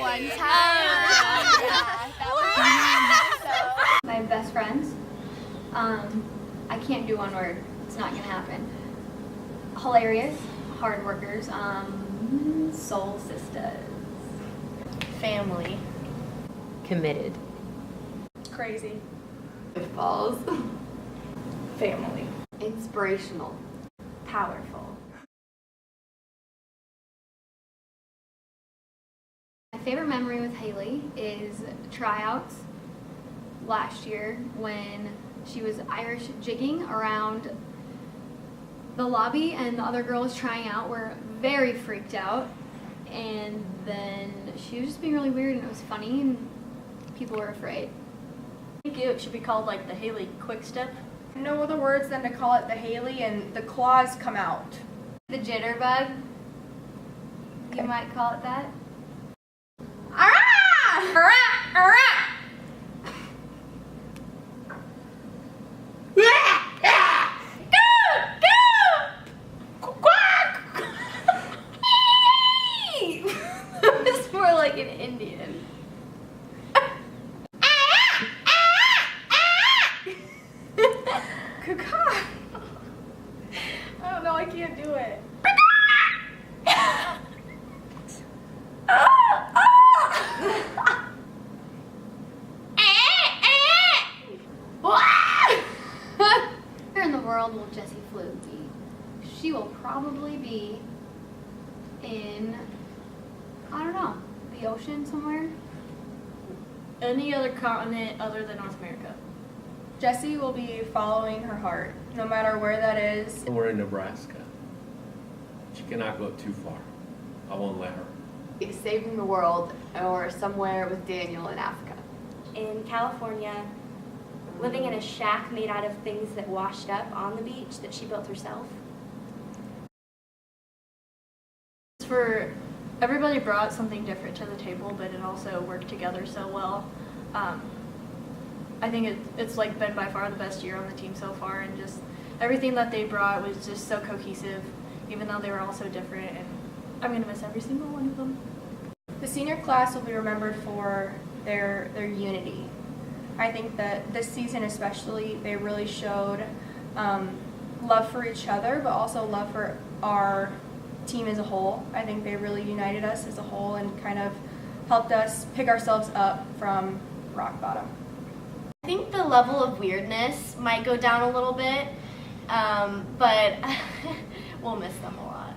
one time. My best friends. I can't do one word. It's not gonna happen. Hilarious, hard workers, soul sisters. Family. Committed. Crazy. Balls. Family. Inspirational. Powerful. My favorite memory with Haley is tryouts last year when she was Irish jigging around the lobby and the other girls trying out were very freaked out, and then she was just being really weird and it was funny and people were afraid. I think it should be called like the Haley Quick Step. No other words than to call it the Haley and the Claus come out. The jitterbug, you might call it that. It's more like an Indian. I don't know, I can't do it. Where in the world will Jessie Pflug be? She will probably be in, I don't know, the ocean somewhere. Any other continent other than North America. Jessie will be following her heart, no matter where that is. We're in Nebraska. She cannot go too far. I won't let her. Saving the world or somewhere with Daniel in Africa. In California, living in a shack made out of things that washed up on the beach that she built herself. For everybody brought something different to the table, but it also worked together so well. I think it's like been by far the best year on the team so far, and just everything that they brought was just so cohesive, even though they were all so different, and I'm gonna miss every single one of them. The senior class will be remembered for their unity. I think that this season especially, they really showed love for each other, but also love for our team as a whole. I think they really united us as a whole and kind of helped us pick ourselves up from rock bottom. I think the level of weirdness might go down a little bit, but we'll miss them a lot.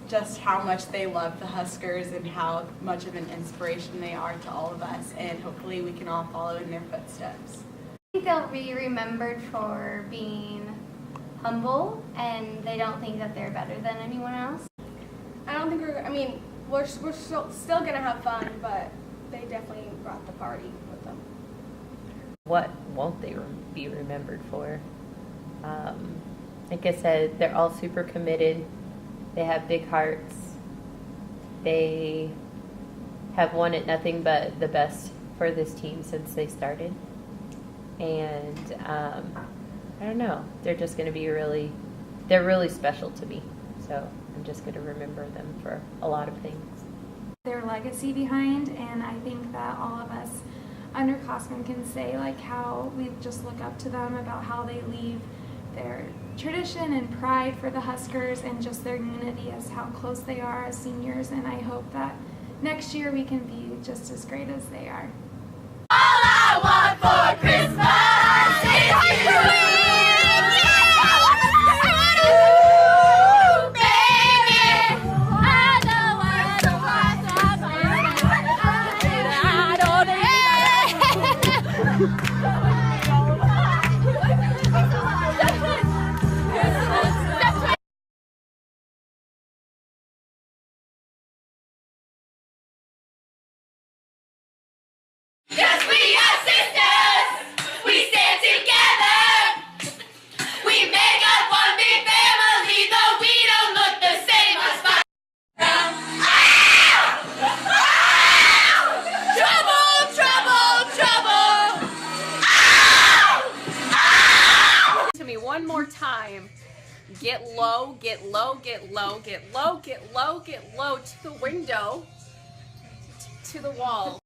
Just how much they love the Huskers and how much of an inspiration they are to all of us, and hopefully we can all follow in their footsteps. I think they'll be remembered for being humble and they don't think that they're better than anyone else. I don't think we're still gonna have fun, but they definitely brought the party with them. What won't they be remembered for? Like I said, they're all super committed. They have big hearts. They have wanted nothing but the best for this team since they started. And I don't know, they're just going to be they're really special to me. So I'm just going to remember them for a lot of things. Their legacy behind, and I think that all of us underclassmen can say like how we just look up to them about how they leave their tradition and pride for the Huskers and just their unity as how close they are as seniors, and I hope that next year we can be just as great as they are. All I want for Christmas is you. One more time. Get low, get low, get low, get low, get low, get low to the window. to the wall.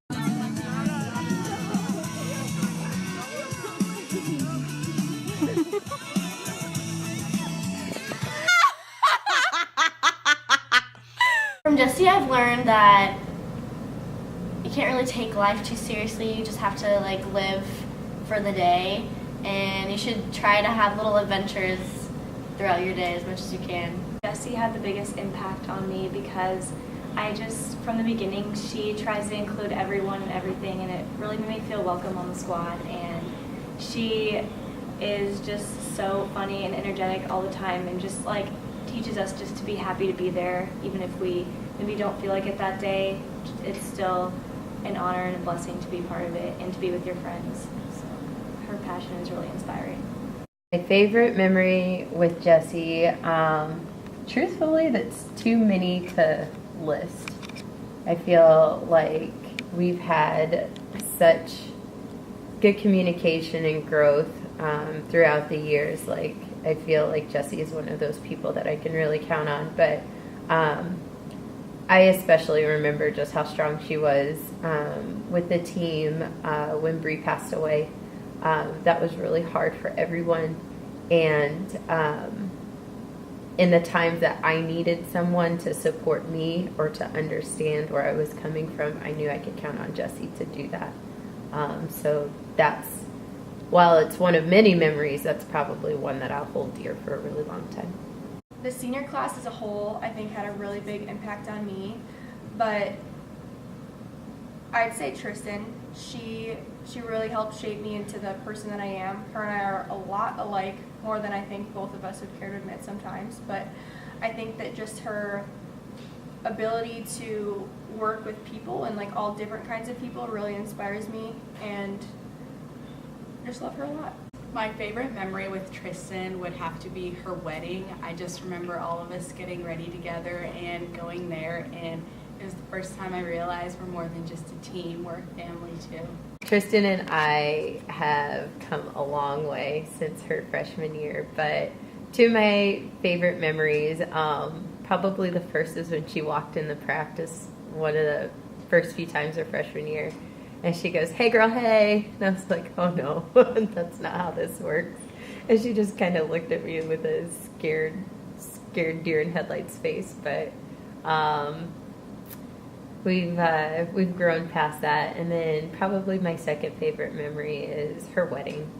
From Jessie, I've learned that you can't really take life too seriously. You just have to like live for the day, and you should try to have little adventures throughout your day as much as you can. Jessie had the biggest impact on me because from the beginning, she tries to include everyone and everything, and it really made me feel welcome on the squad. And she is just so funny and energetic all the time, and just like teaches us just to be happy to be there, even if we maybe don't feel like it that day. It's still an honor and a blessing to be part of it and to be with your friends. So her passion is really inspiring. My favorite memory with Jessie, truthfully, that's too many to list. I feel like we've had such good communication and growth throughout the years. Like, I feel like Jessie is one of those people that I can really count on, but I especially remember just how strong she was with the team when Bree passed away. That was really hard for everyone, and in the times that I needed someone to support me or to understand where I was coming from, I knew I could count on Jessie to do that. So that's, while it's one of many memories, that's probably one that I'll hold dear for a really long time. The senior class as a whole, I think, had a really big impact on me, but I'd say Tristan. She really helped shape me into the person that I am. Her and I are a lot alike, more than I think both of us would care to admit sometimes, but I think that just her ability to work with people and like all different kinds of people really inspires me, and I just love her a lot. My favorite memory with Tristan would have to be her wedding. I just remember all of us getting ready together and going there, and it was the first time I realized we're more than just a team, we're a family too. Tristan and I have come a long way since her freshman year, but two of my favorite memories, probably the first is when she walked in the practice one of the first few times her freshman year, and she goes, "Hey girl, hey," and I was like, oh no, that's not how this works. And she just kind of looked at me with a scared deer in headlights face, but we've grown past that. And then probably my second favorite memory is her wedding,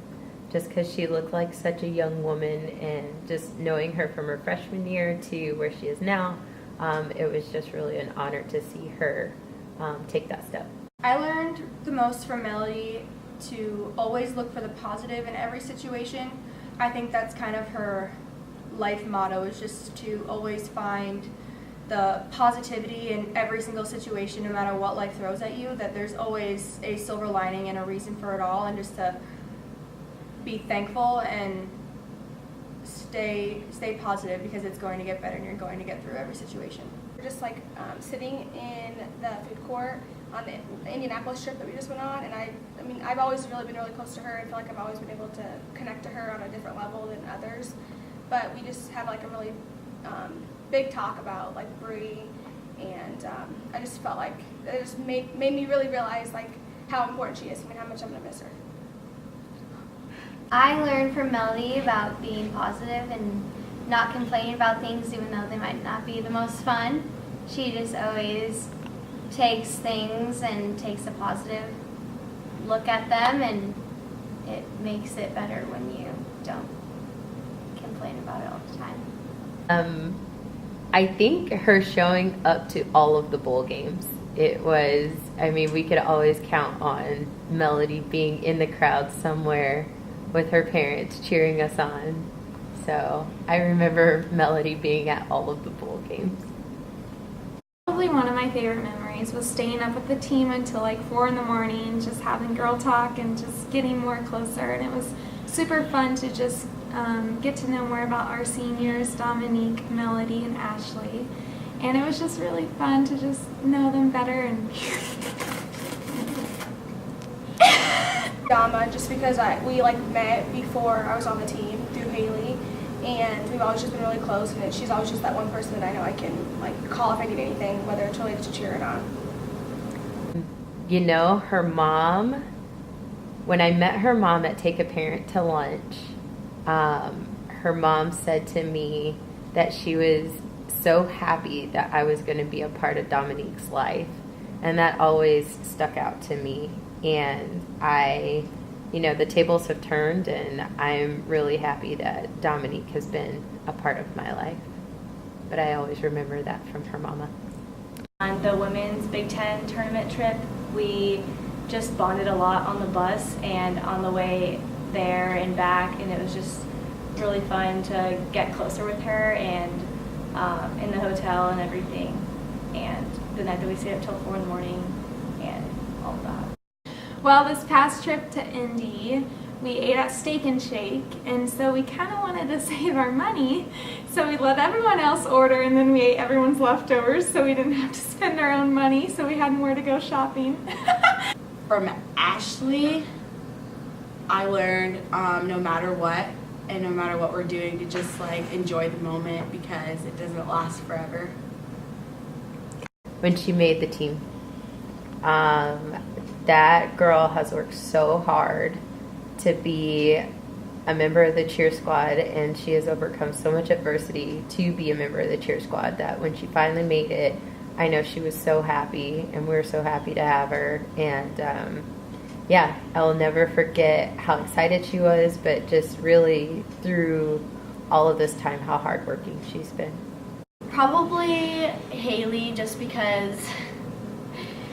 just because she looked like such a young woman, and just knowing her from her freshman year to where she is now, it was just really an honor to see her take that step. I learned the most from Melody to always look for the positive in every situation. I think that's kind of her life motto, is just to always find the positivity in every single situation, no matter what life throws at you, that there's always a silver lining and a reason for it all, and just to be thankful and stay positive, because it's going to get better and you're going to get through every situation. We're just like sitting in the food court on the Indianapolis trip that we just went on, and I mean, I've always really been really close to her. I feel like I've always been able to connect to her on a different level than others, but we just had like a really big talk about like Bree, and I just felt like it just made me really realize like how important she is. I mean, how much I'm gonna miss her. I learned from Melody about being positive and not complaining about things even though they might not be the most fun. She just always takes things and takes a positive look at them, and it makes it better when you don't complain about it all the time. I think her showing up to all of the bowl games, it was, I mean, we could always count on Melody being in the crowd somewhere with her parents cheering us on. So I remember Melody being at all of the bowl games. Probably one of my favorite memories was staying up with the team until like 4 in the morning, just having girl talk and just getting more closer. And it was super fun to just get to know more about our seniors, Dominique, Melody, and Ashley. And it was just really fun to just know them better. And Dama, just because we like met before I was on the team through Haley, and we've always just been really close, and she's always just that one person that I know I can like call if I need anything, whether it's related to cheer or not. You know, her mom, when I met her mom at Take a Parent to Lunch, her mom said to me that she was so happy that I was going to be a part of Dominique's life. And that always stuck out to me. And the tables have turned, and I'm really happy that Dominique has been a part of my life. But I always remember that from her mama. On the women's Big Ten tournament trip, we just bonded a lot on the bus and on the way there and back, and it was just really fun to get closer with her and in the hotel and everything, and the night that we stayed up till 4 in the morning and all of that. Well, this past trip to Indy, we ate at Steak and Shake, and so we kind of wanted to save our money, so we let everyone else order, and then we ate everyone's leftovers so we didn't have to spend our own money, so we had more to go shopping. From Ashley, I learned no matter what, and no matter what we're doing, to just like enjoy the moment because it doesn't last forever. When she made the team, that girl has worked so hard to be a member of the cheer squad, and she has overcome so much adversity to be a member of the cheer squad that when she finally made it, I know she was so happy, and we were so happy to have her. And I will never forget how excited she was, but just really through all of this time how hardworking she's been. Probably Haley, just because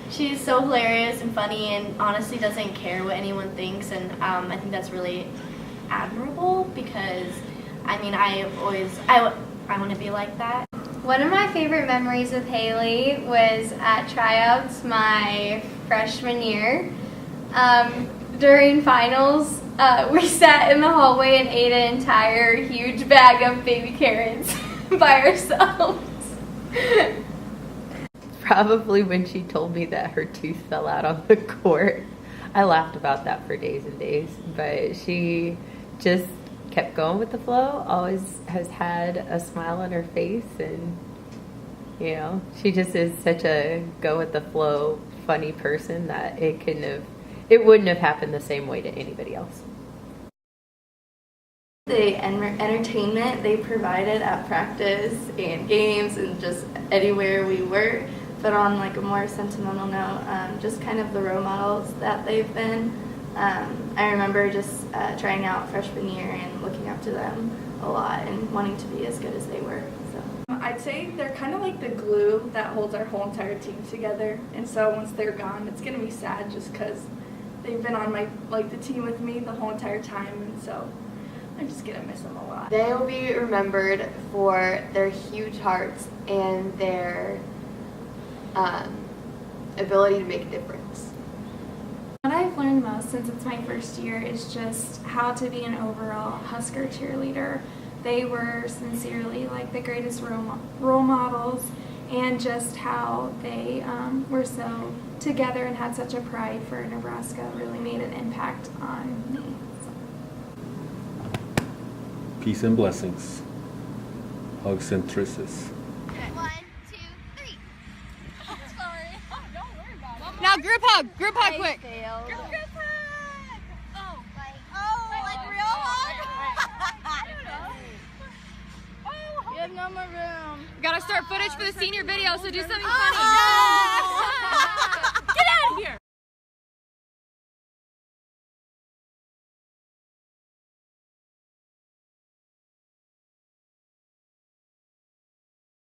she's so hilarious and funny and honestly doesn't care what anyone thinks, and I think that's really admirable because I want to be like that. One of my favorite memories with Haley was at tryouts my freshman year. During finals, we sat in the hallway and ate an entire huge bag of baby carrots by ourselves. Probably when she told me that her tooth fell out on the court. I laughed about that for days and days, but she just kept going with the flow, always has had a smile on her face, and she just is such a go with the flow funny person that it wouldn't have happened the same way to anybody else. The entertainment they provided at practice and games and just anywhere we were, but on like a more sentimental note, just kind of the role models that they've been. I remember just trying out freshman year and looking up to them a lot and wanting to be as good as they were. So I'd say they're kind of like the glue that holds our whole entire team together, and so once they're gone, it's gonna be sad just because they've been on the team with me the whole entire time, and so I'm just gonna miss them a lot. they will be remembered for their huge hearts and their ability to make a difference. What I've learned most since it's my first year is just how to be an overall Husker cheerleader. They were sincerely like the greatest role models, and just how they were so together and had such a pride for Nebraska really made an impact on me. Peace and blessings. Hugs and trisses. 1, 2, 3. Sorry. Oh, don't worry about it. Now group hug quick. Group hug. Oh, like real hug? I don't know. Oh, you have no more room. We gotta start footage for the senior video, so do something funny.